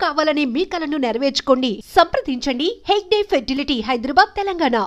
కావాలనే మీ కలను నెరవేర్చుకోండి. సంప్రదించండి హెగ్డే ఫెర్టిలిటీ, హైదరాబాద్, తెలంగాణ.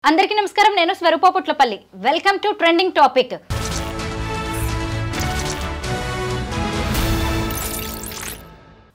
అందరికీ నమస్కారం. నేను Swaroopa Putlapalli. Welcome to trending topic.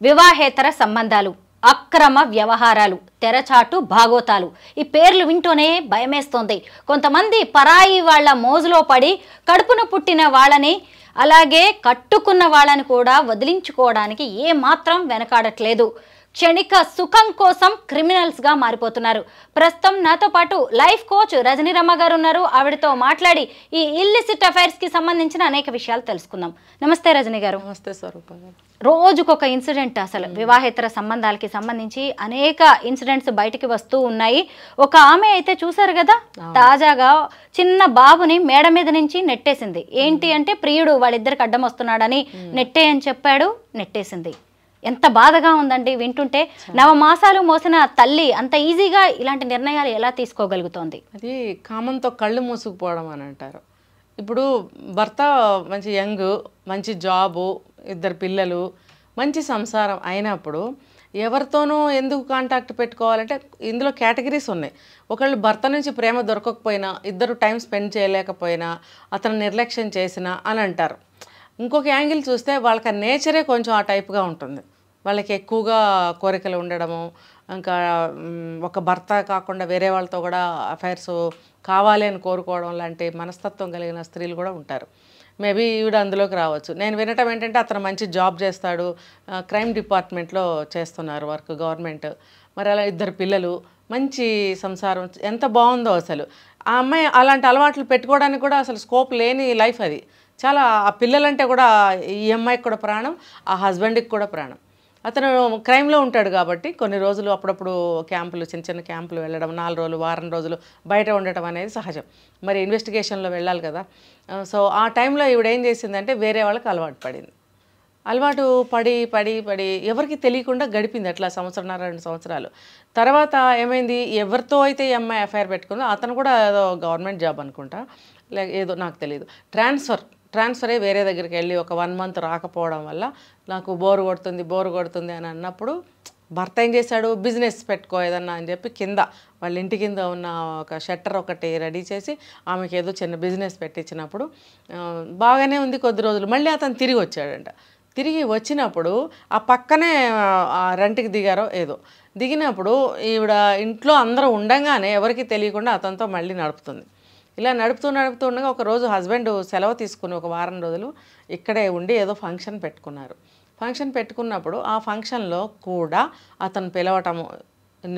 వివాహేతర సంబంధాలు, అక్రమ వ్యవహారాలు, తెరచాటు భాగోతాలు. ఈ పేర్లు వింటూనే భయమేస్తోంది. కొంతమంది పరాయి వాళ్ల మోజులో పడి కడుపున పుట్టిన వాళ్ళని, అలాగే కట్టుకున్న వాళ్ళని కూడా వదిలించుకోవడానికి ఏమాత్రం వెనకాడట్లేదు. క్షణిక సుఖం కోసం క్రిమినల్స్ గా మారిపోతున్నారు. ప్రస్తుతం నాతో పాటు లైఫ్ కోచ్ రజనీ రమ్మ గారు ఉన్నారు. ఆవిడతో మాట్లాడి ఈ ఇల్లిసిట్ అఫైర్స్ కి సంబంధించిన అనేక విషయాలు తెలుసుకుందాం. నమస్తే రజనీ గారు. నమస్తే స్వరూప గారు. రోజుకొక ఇన్సిడెంట్, అసలు వివాహేతర సంబంధాలకి సంబంధించి అనేక ఇన్సిడెంట్స్ బయటికి వస్తూ ఉన్నాయి. ఒక ఆమె అయితే చూసారు కదా, తాజాగా చిన్న బాబుని మేడ మీద నుంచి నెట్టేసింది. ఏంటి అంటే ప్రియుడు వాళ్ళిద్దరికి అడ్డం వస్తున్నాడని నెట్టే అని చెప్పాడు, నెట్టేసింది. ఎంత బాధగా ఉందండి వింటుంటే. నవమాసాలు మోసిన తల్లి అంత ఈజీగా ఇలాంటి నిర్ణయాలు ఎలా తీసుకోగలుగుతోంది? అది కామంతో కళ్ళు మూసుకుపోవడం అని అంటారు. ఇప్పుడు భర్త మంచి యంగ్, మంచి జాబు, ఇద్దరు పిల్లలు, మంచి సంసారం అయినప్పుడు ఎవరితోనూ ఎందుకు కాంటాక్ట్ పెట్టుకోవాలంటే ఇందులో కేటగిరీస్ ఉన్నాయి. ఒకళ్ళు భర్త నుంచి ప్రేమ దొరకకపోయినా, ఇద్దరు టైం స్పెండ్ చేయలేకపోయినా, అతను నిర్లక్ష్యం చేసినా అని అంటారు. ఇంకొక యాంగిల్ చూస్తే వాళ్ళకి నేచరే కొంచెం ఆ టైప్గా ఉంటుంది. వాళ్ళకి ఎక్కువగా కోరికలు ఉండడము, ఇంకా ఒక భర్త కాకుండా వేరే వాళ్ళతో కూడా అఫైర్స్ కావాలి అని కోరుకోవడం లాంటి మనస్తత్వం కలిగిన స్త్రీలు కూడా ఉంటారు. మేబీ ఈవిడ అందులోకి రావచ్చు. నేను వినటం ఏంటంటే అతను మంచి జాబ్ చేస్తాడు, క్రైమ్ డిపార్ట్మెంట్లో చేస్తున్నారు వర్క్, గవర్నమెంట్. మరి అలా ఇద్దరు పిల్లలు, మంచి సంసారం, ఎంత బాగుందో అసలు. ఆ అమ్మాయి అలాంటి అలవాట్లు పెట్టుకోవడానికి కూడా అసలు స్కోప్ లేని లైఫ్ అది. చాలా ఆ పిల్లలంటే కూడా ఈ అమ్మాయికి కూడా ప్రాణం, ఆ హస్బెండ్కి కూడా ప్రాణం. అతను క్రైమ్లో ఉంటాడు కాబట్టి కొన్ని రోజులు అప్పుడప్పుడు క్యాంపులు, చిన్న చిన్న క్యాంపులు వెళ్ళడం, 4 రోజులు, వారం రోజులు బయట ఉండటం అనేది సహజం. మరి ఇన్వెస్టిగేషన్లో వెళ్ళాలి కదా. సో ఆ టైంలో ఈవిడ ఏం చేసిందంటే వేరే వాళ్ళకి అలవాటు పడింది. అలవాటు పడి పడి పడి ఎవరికి తెలియకుండా గడిపింది అట్లా 1-2 సంవత్సరాలు. తర్వాత ఏమైంది, ఎవరితో అయితే ఈ అమ్మాయి అఫైర్ పెట్టుకుందో అతను కూడా ఏదో గవర్నమెంట్ జాబ్ అనుకుంటా, లేక ఏదో నాకు తెలియదు, ట్రాన్స్ఫర్ అయ్యి వేరే దగ్గరికి వెళ్ళి ఒక 1 మంత్ రాకపోవడం వల్ల నాకు బోరు కొడుతుంది అని అన్నప్పుడు భర్త ఏం చేశాడు, బిజినెస్ పెట్టుకో ఏదన్నా అని చెప్పి కింద వాళ్ళ ఇంటి కింద ఉన్న ఒక షట్టర్ ఒకటి రెడీ చేసి ఆమెకి ఏదో చిన్న బిజినెస్ పెట్టించినప్పుడు బాగానే ఉంది కొద్ది రోజులు. మళ్ళీ అతను తిరిగి వచ్చాడంట. తిరిగి వచ్చినప్పుడు ఆ పక్కనే రెంట్కి దిగారో ఏదో, దిగినప్పుడు ఈవిడ ఇంట్లో అందరూ ఉండగానే ఎవరికి తెలియకుండా అతనితో మళ్ళీ నడుపుతుంది. ఇలా నడుపుతుండగా ఒకరోజు హస్బెండ్ సెలవు తీసుకుని ఒక వారం రోజులు ఇక్కడే ఉండి ఏదో ఫంక్షన్ పెట్టుకున్నారు. ఫంక్షన్ పెట్టుకున్నప్పుడు ఆ ఫంక్షన్లో కూడా అతను పిలవటము,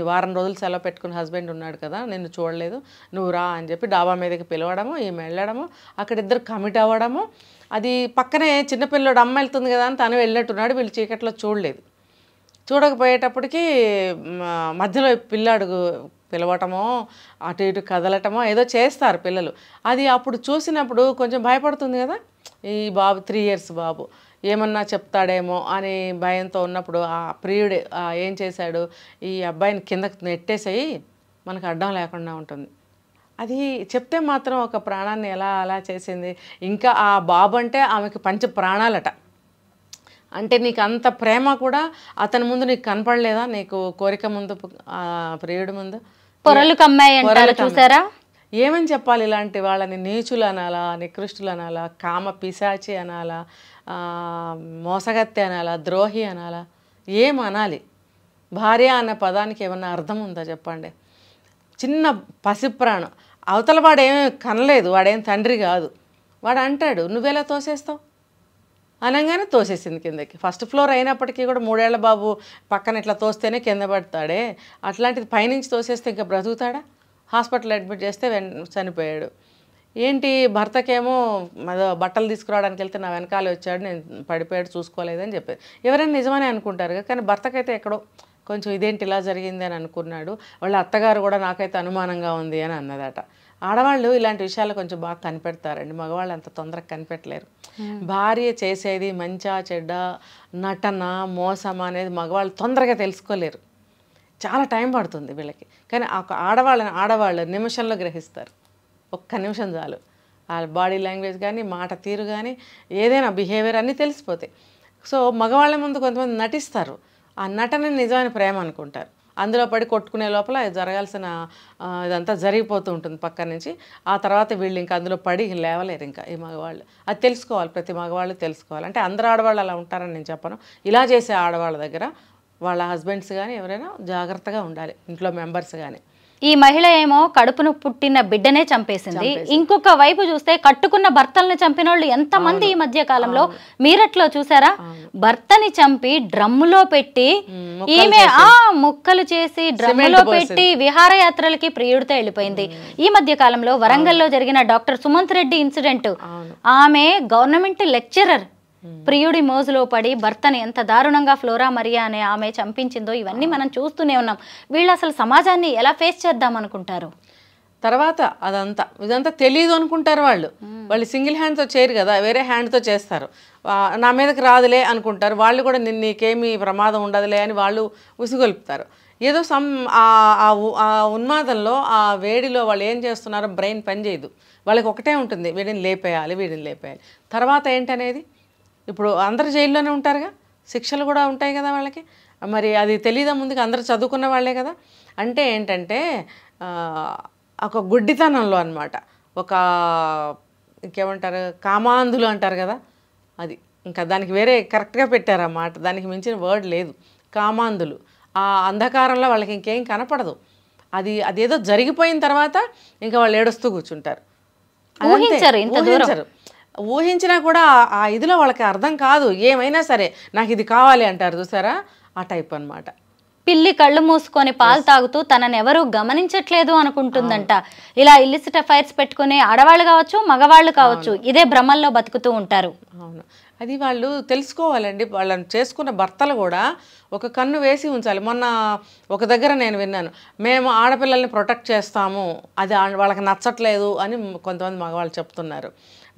వారం రోజులు సెలవు పెట్టుకుని హస్బెండ్ ఉన్నాడు కదా, నిన్ను చూడలేదు, నువ్వు రా అని చెప్పి డాబా మీదకి పిలవడము, ఈమె వెళ్ళడము, అక్కడ ఇద్దరు కమిట్ అవ్వడము. అది పక్కనే చిన్నపిల్లడు అమ్మ వెళ్తుంది కదా అని తను వెళ్ళినట్టున్నాడు. వీళ్ళు చీకట్లో చూడలేదు. చూడకపోయేటప్పటికి మధ్యలో పిల్లాడు పిలవటమో అటు ఇటు కదలటమో ఏదో చేస్తారు పిల్లలు. అది అప్పుడు చూసినప్పుడు కొంచెం భయపడుతుంది కదా, ఈ బాబు 3 years బాబు ఏమన్నా చెప్తాడేమో అని భయంతో ఉన్నప్పుడు ఆ ప్రియుడే ఏం చేశాడు, ఈ అబ్బాయిని కిందకి నెట్టేసేయి మనకు అడ్డం లేకుండా ఉంటుంది. అది చెప్తే మాత్రం ఒక ప్రాణాన్ని ఎలా అలా చేసింది. ఇంకా ఆ బాబు అంటే ఆమెకి పంచ ప్రాణాలట. అంటే నీకు అంత ప్రేమ కూడా అతని ముందు నీకు కనపడలేదా, నీకు కోరిక ముందు, ప్రియుడి ముందు పొరలు కమ్మాయి అంటారు చూసారా. ఏమని చెప్పాలి ఇలాంటి వాళ్ళని? నీచులు అనాలా, నికృష్టులు అనాలా, కామ పిశాచి అనాలా, మోసగత్తె అనాలా, ద్రోహి అనాలా, ఏమనాలి? భార్య అన్న పదానికి ఏమన్నా అర్థం ఉందా చెప్పండి? చిన్న పసిప్రాణం, అవతల వాడేమీ కనలేదు, వాడేం తండ్రి కాదు. వాడు అంటాడు నువ్వెలా తోసేస్తావు అనగానే తోసేసింది కిందకి. ఫస్ట్ ఫ్లోర్ అయినప్పటికీ కూడా 3 ఏళ్ల బాబు పక్కన ఇట్లా తోస్తేనే కింద పడతాడే, అట్లాంటిది పైనుంచి తోసేస్తే ఇంకా బ్రతుకుతాడా? హాస్పిటల్ అడ్మిట్ చేస్తే చనిపోయాడు. ఏంటి భర్తకేమో బట్టలు తీసుకురావడానికి వెళ్తే నా వెనకాల వచ్చాడు, నేను పడిపోయాడు చూసుకోలేదని చెప్పారు. ఎవరైనా నిజమని అనుకుంటారు కదా, కానీ భర్తకైతే ఎక్కడో కొంచెం ఇదేంటి ఇలా జరిగింది అని అనుకున్నాడు. వాళ్ళ అత్తగారు కూడా నాకైతే అనుమానంగా ఉంది అని అన్నదట. ఆడవాళ్ళు ఇలాంటి విషయాలు కొంచెం బాగా కనిపెడతారండి, మగవాళ్ళు అంత తొందరగా కనిపెట్టలేరు. భార్య చేసేది మంచా చెడ్డ, నటన, మోసం అనేది మగవాళ్ళు తొందరగా తెలుసుకోలేరు. చాలా టైం పడుతుంది వీళ్ళకి. కానీ ఆడవాళ్ళు నిమిషంలో గ్రహిస్తారు. ఒక్క నిమిషం చాలు. ఆ బాడీ లాంగ్వేజ్ కానీ, మాట తీరు కానీ, ఏదైనా బిహేవియర్ అన్నీ తెలిసిపోతాయి. సో మగవాళ్ళ ముందు కొంతమంది నటిస్తారు, ఆ నటన నిజమైన ప్రేమ అనుకుంటారు. అందులో పడి కొట్టుకునే లోపల జరగాల్సిన ఇదంతా జరిగిపోతూ ఉంటుంది పక్క నుంచి. ఆ తర్వాత వీళ్ళు ఇంకా అందులో పడి లేవలేరు ఇంకా ఈ మగవాళ్ళు. అది తెలుసుకోవాలి, ప్రతి మగవాళ్ళు తెలుసుకోవాలి. అంటే అందరు ఆడవాళ్ళు అలా ఉంటారని నేను చెప్పను. ఇలా చేసే ఆడవాళ్ళ దగ్గర వాళ్ళ హస్బెండ్స్ కానీ ఎవరైనా జాగ్రత్తగా ఉండాలి, ఇంట్లో మెంబర్స్ కానీ. ఈ మహిళ ఏమో కడుపును పుట్టిన బిడ్డనే చంపేసింది. ఇంకొక వైపు చూస్తే కట్టుకున్న భర్తల్ని చంపిన వాళ్ళు ఎంతమంది ఈ మధ్య కాలంలో మీరట్లో చూసారా? భర్తని చంపి డ్రమ్ములో పెట్టి ఈమె ముక్కలు చేసి డ్రమ్ములో పెట్టి విహారయాత్రలకి ప్రియుడితో వెళ్ళిపోయింది. ఈ మధ్య కాలంలో వరంగల్లో జరిగిన డాక్టర్ సుమంత్ రెడ్డి ఇన్సిడెంట్, ఆమె గవర్నమెంట్ లెక్చరర్ ప్రియుడి మోజులో పడి భర్తని ఎంత దారుణంగా ఫ్లోరా మరియా అనే ఆమె చంపించిందో ఇవన్నీ మనం చూస్తూనే ఉన్నాం. వీళ్ళు అసలు సమాజాన్ని ఎలా ఫేస్ చేద్దాం అనుకుంటారు? తర్వాత ఇదంతా తెలియదు అనుకుంటారు వాళ్ళు. సింగిల్ హ్యాండ్తో చేయరు కదా, వేరే హ్యాండ్తో చేస్తారు. నా మీదకి రాదులే అనుకుంటారు వాళ్ళు కూడా. నీకేమీ ప్రమాదం ఉండదులే అని వాళ్ళు ఉసిగొల్పుతారు. ఏదో ఆ ఉన్మాదంలో, ఆ వేడిలో వాళ్ళు ఏం చేస్తున్నారో బ్రెయిన్ పని చేయదు. వాళ్ళకి ఒకటే ఉంటుంది, వీడిని లేపేయాలి. తర్వాత ఏంటనేది ఇప్పుడు అందరు జైల్లోనే ఉంటారుగా, శిక్షలు కూడా ఉంటాయి కదా వాళ్ళకి. మరి అది తెలియదా ముందుకు? అందరూ చదువుకున్న వాళ్ళే కదా. అంటే ఏంటంటే ఒక గుడ్డితనంలో అన్నమాట, ఒక ఇంకేమంటారు, కామాంధులు అంటారు కదా, అది ఇంకా దానికి వేరే కరెక్ట్గా పెట్టారు ఆ మాట, దానికి మించిన వర్డ్ లేదు. కామాంధులు. ఆ అంధకారంలో వాళ్ళకి ఇంకేం కనపడదు. అదేదో జరిగిపోయిన తర్వాత ఇంకా వాళ్ళు ఏడుస్తూ కూర్చుంటారు. ఊహించినా కూడా ఆ ఇదిలో వాళ్ళకి అర్థం కాదు. ఏమైనా సరే నాకు ఇది కావాలి అంటారు చూసారా, ఆ టైప్ అన్నమాట. పిల్లి కళ్ళు మూసుకొని పాలు తాగుతూ తనని ఎవరు గమనించట్లేదు అనుకుంటుందంట. ఇలా ఇల్లిసిట్ అఫైర్స్ పెట్టుకునే ఆడవాళ్ళు కావచ్చు, మగవాళ్ళు కావచ్చు, ఇదే భ్రమల్లో బతుకుతూ ఉంటారు. అవును, అది వాళ్ళు తెలుసుకోవాలండి. వాళ్ళని చేసుకున్న భర్తలు కూడా ఒక కన్ను వేసి ఉంచాలి. మొన్న ఒక దగ్గర నేను విన్నాను, మేము ఆడపిల్లల్ని ప్రొటెక్ట్ చేస్తాము, అది వాళ్ళకి నచ్చట్లేదు అని కొంతమంది మగవాళ్ళు చెప్తున్నారు.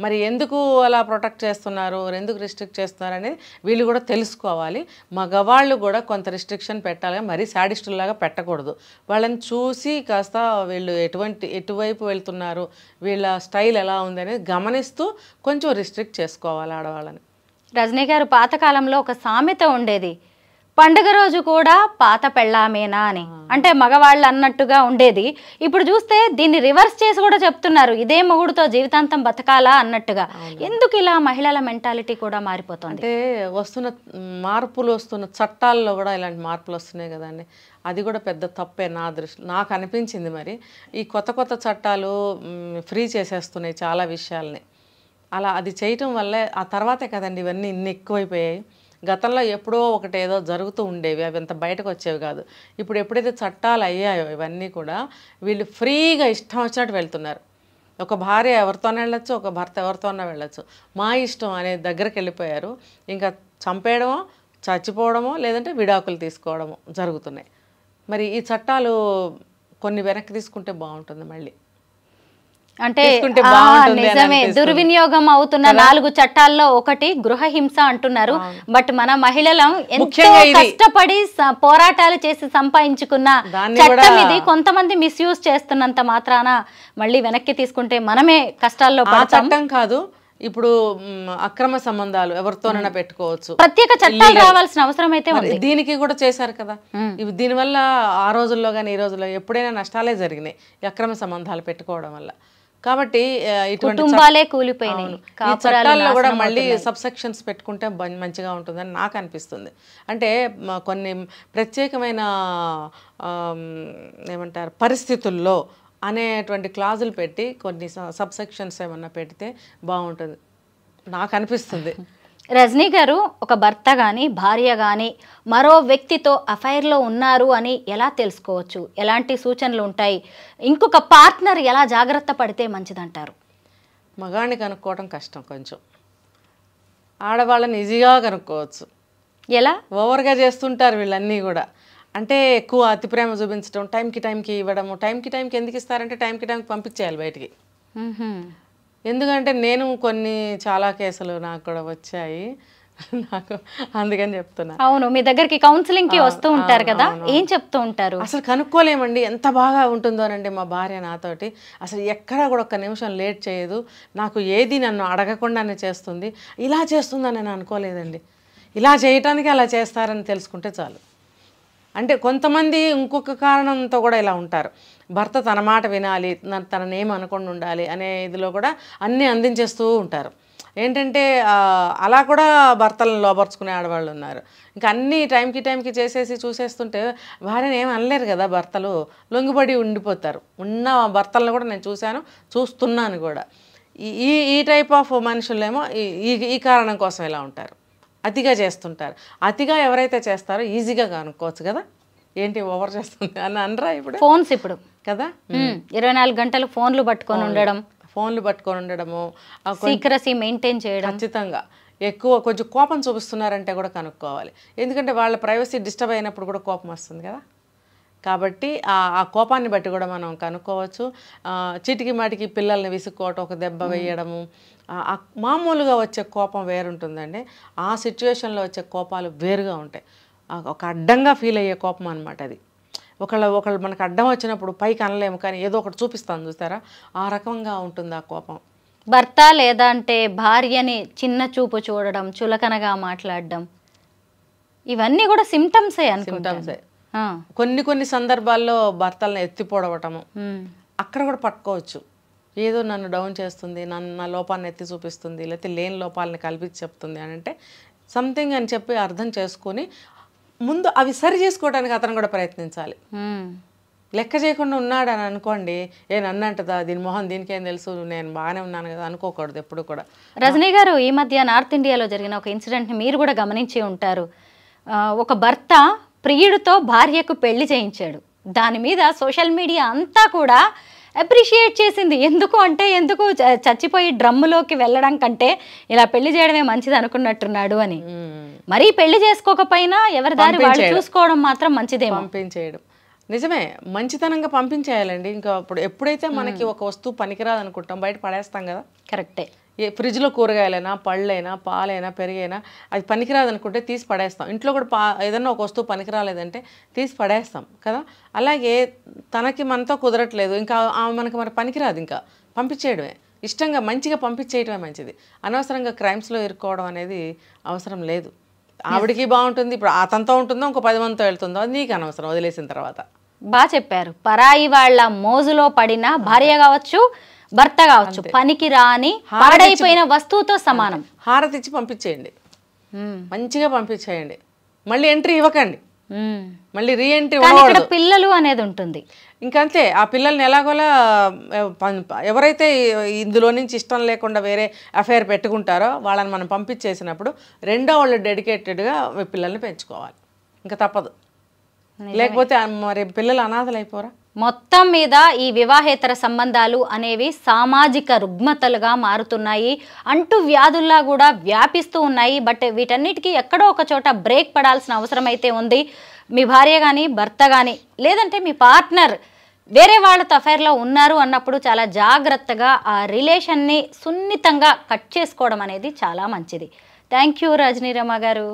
మరి ఎందుకు అలా ప్రొటెక్ట్ చేస్తున్నారు, ఎందుకు రిస్ట్రిక్ట్ చేస్తున్నారు అనేది వీళ్ళు కూడా తెలుసుకోవాలి. మగవాళ్ళు కూడా కొంత రిస్ట్రిక్షన్ పెట్టాలి, మరీ శాడిస్టుల్లాగా పెట్టకూడదు. వాళ్ళని చూసి కాస్త వీళ్ళు ఎటువైపు వెళ్తున్నారు, వీళ్ళ స్టైల్ ఎలా ఉంది అనేది గమనిస్తూ కొంచెం రిస్ట్రిక్ట్ చేసుకోవాలి ఆడవాళ్ళని. రజనీ గారు, పాతకాలంలో ఒక సామెత ఉండేది, పండుగ రోజు కూడా పాత పెళ్ళామేనా అని. అంటే మగవాళ్ళు అన్నట్టుగా ఉండేది. ఇప్పుడు చూస్తే దీన్ని రివర్స్ చేసి కూడా చెప్తున్నారు, ఇదే మొగుడుతో జీవితాంతం బతకాలా అన్నట్టుగా. ఎందుకు ఇలా మహిళల మెంటాలిటీ కూడా మారిపోతుంది? అంటే వస్తున్న చట్టాల్లో కూడా ఇలాంటి మార్పులు వస్తున్నాయి కదండి. అది కూడా పెద్ద తప్పే నా దృష్టిలో, నాకు అనిపించింది. మరి ఈ కొత్త చట్టాలు ఫ్రీ చేసేస్తున్నాయి చాలా విషయాల్ని. అలా అది చేయటం వల్లే ఆ తర్వాతే కదండి ఇవన్నీ ఇన్ని ఎక్కువైపోయాయి. గతంలో ఎప్పుడో ఒకటి ఏదో జరుగుతూ ఉండేవి, అవి అంత బయటకు వచ్చేవి కాదు. ఇప్పుడు ఎప్పుడైతే చట్టాలు అయ్యాయో ఇవన్నీ కూడా వీళ్ళు ఫ్రీగా ఇష్టం వచ్చినట్టు వెళ్తున్నారు. ఒక భార్య ఎవరితోనే వెళ్ళొచ్చు, ఒక భర్త ఎవరితోనే వెళ్ళొచ్చు, మా ఇష్టం అనే దగ్గరికి వెళ్ళిపోయారు. ఇంకా చంపేయడమో, చచ్చిపోవడమో, లేదంటే విడాకులు తీసుకోవడమో జరుగుతున్నాయి. మరి ఈ చట్టాలు కొన్ని వెనక్కి తీసుకుంటే బాగుంటుంది. మళ్ళీ అంటే నిజమే, దుర్వినియోగం అవుతున్న 4 చట్టాల్లో ఒకటి గృహహింస అంటున్నారు. బట్ మన మహిళలం ఎంతో కష్టపడి పోరాటాలు చేసి సంపాదించుకున్న చట్టం ఇది. కొంతమంది మిస్యూజ్ చేస్తున్నంత మాత్రాన మళ్ళీ వెనక్కి తీసుకుంటే మనమే కష్టాల్లో పడతాం. చట్టం కాదు, ఇప్పుడు అక్రమ సంబంధాలు ఎవరితోనైనా పెట్టుకోవచ్చు, ప్రత్యేక చట్టాలు రావాల్సిన అవసరం అయితే ఉంది. దీనికి కూడా చేశారు కదా. దీనివల్ల ఆ రోజుల్లో కానీ ఈ రోజుల్లో ఎప్పుడైనా నష్టాలే జరిగినాయి అక్రమ సంబంధాలు పెట్టుకోవడం వల్ల. కాబట్టి ఇటువంటి చట్టాల్లో కూడా మళ్ళీ సబ్సెక్షన్స్ పెట్టుకుంటే మంచిగా ఉంటుందని నాకు అనిపిస్తుంది. అంటే కొన్ని ప్రత్యేకమైన ఏమంటారు పరిస్థితుల్లో అనేటువంటి క్లాజులు పెట్టి కొన్ని సబ్సెక్షన్స్ ఏమన్నా పెడితే బాగుంటుంది నాకు అనిపిస్తుంది. రజనీ గారు, ఒక భర్త కానీ భార్య కానీ మరో వ్యక్తితో అఫైర్లో ఉన్నారు అని ఎలా తెలుసుకోవచ్చు? ఎలాంటి సూచనలు ఉంటాయి? ఇంకొక పార్ట్నర్ ఎలా జాగ్రత్త పడితే మంచిదంటారు? మగాడిని కనుక్కోవడం కష్టం కొంచెం, ఆడవాళ్ళని ఈజీగా కనుక్కోవచ్చు. ఎలా? ఓవర్గా చేస్తుంటారు వీళ్ళన్నీ కూడా. అంటే ఎక్కువ అతి ప్రేమ చూపించడం, టైంకి ఇవ్వడము. టైంకి ఎందుకు ఇస్తారంటే టైంకి పంపించేయాలి బయటికి. ఎందుకంటే నేను చాలా కేసులు నాకు కూడా వచ్చాయి. నాకు అందుకని చెప్తున్నా. అవును, మీ దగ్గరికి కౌన్సిలింగ్ కి వస్తూ ఉంటారు కదా, ఏం చెప్తూ ఉంటారు? అసలు కనుక్కోలేమండి ఎంత బాగా ఉంటుందోనండి మా భార్య నాతోటి. అసలు ఎక్కడా కూడా ఒక్క నిమిషం లేట్ చేయదు, నాకు ఏది నన్ను అడగకుండానే చేస్తుంది. ఇలా చేస్తుందని నేను అనుకోలేదండి. ఇలా చేయటానికి అలా చేస్తారని తెలుసుకుంటే చాలు. అంటే కొంతమంది ఇంకొక కారణంతో కూడా ఇలా ఉంటారు, భర్త తన మాట వినాలి, తననేం అనకుండా ఉండాలి అనే ఇదిలో కూడా అన్నీ అందించేస్తూ ఉంటారు. ఏంటంటే అలా కూడా భర్తలను లోపరుచుకునే ఆడవాళ్ళు ఉన్నారు. ఇంకా అన్నీ టైంకి చేసేసి చూసేస్తుంటే భార్యను ఏం అనలేరు కదా భర్తలు, లొంగిపడి ఉండిపోతారు. ఉన్న భర్తలను కూడా నేను చూశాను, చూస్తున్నాను కూడా. ఈ టైప్ ఆఫ్ మనుషులేమో ఈ కారణం కోసం ఇలా ఉంటారు, అతిగా చేస్తుంటారు. అతిగా ఎవరైతే చేస్తారో ఈజీగా కనుక్కోవచ్చు కదా, ఏంటి ఓవర్ చేస్తుంది అని అనరా ఇప్పుడు. ఫోన్స్ ఇప్పుడు కదా 24 గంటలు ఫోన్లు పట్టుకొని ఉండడము, సీక్రసీ మెయింటైన్ చేయడం. ఖచ్చితంగా ఎక్కువ కొంచెం కోపం చూపిస్తున్నారంటే కూడా కనుక్కోవాలి. ఎందుకంటే వాళ్ళ ప్రైవసీ డిస్టర్బ్ అయినప్పుడు కూడా కోపం వస్తుంది కదా. కాబట్టి ఆ కోపాన్ని బట్టి కూడా మనం కనుక్కోవచ్చు. చీటికి మాటికి పిల్లల్ని విసుక్కోవటం, ఒక దెబ్బ వేయడము, మామూలుగా వచ్చే కోపం వేరుంటుందండి. ఆ సిచ్యువేషన్లో వచ్చే కోపాలు వేరుగా ఉంటాయి. ఒక అడ్డంగా ఫీల్ అయ్యే కోపం అనమాట అది. ఒకళ్ళు మనకు అడ్డం వచ్చినప్పుడు పైకి అనలేము, కానీ ఏదో ఒకటి చూపిస్తాను చూస్తారా, ఆ రకంగా ఉంటుంది ఆ కోపం. భర్త లేదా అంటే భార్యని చిన్న చూపు చూడడం, చులకనగా మాట్లాడడం, ఇవన్నీ కూడా సిమ్టమ్సే సిమ్టమ్సే. కొన్ని సందర్భాల్లో భర్తలను ఎత్తిపోడవటము, అక్కడ కూడా పట్టుకోవచ్చు. ఏదో నన్ను డౌన్ చేస్తుంది, నా లోపాన్ని ఎత్తి చూపిస్తుంది, లేకపోతే లేని లోపాలని కల్పించి చెప్తుంది అని అంటే సంథింగ్ అని చెప్పి అర్థం చేసుకొని ముందు అవి సరి చేసుకోవడానికి అతను కూడా ప్రయత్నించాలి. లెక్క చేయకుండా ఉన్నాడు అని అనుకోండి, నన్నంటదా, దీని మొహం దీనికేం తెలుసు, నేను బాగానే ఉన్నాను కదా అనుకోకూడదు ఎప్పుడు కూడా. రజనీ గారు, ఈ మధ్య నార్త్ ఇండియాలో జరిగిన ఒక ఇన్సిడెంట్ని మీరు కూడా గమనించి ఉంటారు. ఒక భర్త ప్రియుడితో భార్యకు పెళ్లి చేయించాడు. దాని మీద సోషల్ మీడియా అంతా కూడా అప్రిషియేట్ చేసింది. ఎందుకు చచ్చిపోయి డ్రమ్ములోకి వెళ్ళడం కంటే ఇలా పెళ్లి చేయడమే మంచిది అనుకున్నట్టున్నాడు అని. మరీ పెళ్లి చేసుకోకపోయినా ఎవరి దారి వాళ్ళు చూసుకోవడం మాత్రం మంచిదే. పంపించేయడం నిజమే, మంచితనంగా పంపించేయాలండి. ఇంకా ఎప్పుడైతే మనకి ఒక వస్తువు పనికిరాదు అనుకుంటాం బయట పడేస్తాం కదా. కరెక్టే. ఫ్రిడ్జ్లో కూరగాయలైనా, పళ్ళైనా, పాలైనా, పెరుగైనా అది పనికిరాదు అనుకుంటే తీసి పడేస్తాం. ఇంట్లో కూడా ఏదన్నా ఒక వస్తువు పనికిరాలేదంటే తీసి పడేస్తాం కదా. అలాగే తనకి మనతో కుదరట్లేదు, ఇంకా మనకి మరి పనికిరాదు, ఇంకా పంపించేయడమే. ఇష్టంగా మంచిగా పంపించేయడమే మంచిది. అనవసరంగా క్రైమ్స్లో ఇరుక్కోవడం అనేది అవసరం లేదు. ఆవిడికి బాగుంటుంది, ఇప్పుడు అతనితో ఉంటుందో ఇంకో 10 మందితో వెళ్తుందో అది నీకు అనవసరం, వదిలేసిన తర్వాత. బాగా చెప్పారు. పరాయి వాళ్ళ మోజులో పడిన భార్య కావచ్చు, భర్త కావచ్చు, పనికి రాని పాడైపోయిన వస్తువుతో సమానం. హారతి ఇచ్చి పంపించేయండి, మంచిగా పంపించేయండి. మళ్ళీ ఎంట్రీ ఇవ్వకండి, మళ్ళీ రీ ఎంట్రీ ఇవ్వకూడదు. పిల్లలు అనేది ఉంటుంది ఇంకంతే. ఆ పిల్లల్ని ఎలాగోలా ఎవరైతే ఇందులో నుంచి ఇష్టం లేకుండా వేరే అఫైర్ పెట్టుకుంటారో వాళ్ళని మనం పంపించేసినప్పుడు రెండో వాళ్ళు డెడికేటెడ్గా పిల్లల్ని పెంచుకోవాలి, ఇంకా తప్పదు. లేకపోతే మరి పిల్లలు అనాథలు అయిపోరా. మొత్తం మీద ఈ వివాహేతర సంబంధాలు అనేవి సామాజిక రుగ్మతలుగా మారుతున్నాయి, అంటూ వ్యాధుల్లా కూడా వ్యాపిస్తూ ఉన్నాయి. బట్ వీటన్నిటికీ ఎక్కడో ఒక చోట బ్రేక్ పడాల్సిన అవసరం అయితే ఉంది. మీ భార్య కానీ, భర్త కానీ, లేదంటే మీ పార్ట్నర్ వేరే వాళ్ళతో అఫైర్లో ఉన్నారు అన్నప్పుడు చాలా జాగ్రత్తగా ఆ రిలేషన్ని సున్నితంగా కట్ చేసుకోవడం అనేది చాలా మంచిది. థ్యాంక్ యూ రజనీ రమ గారు.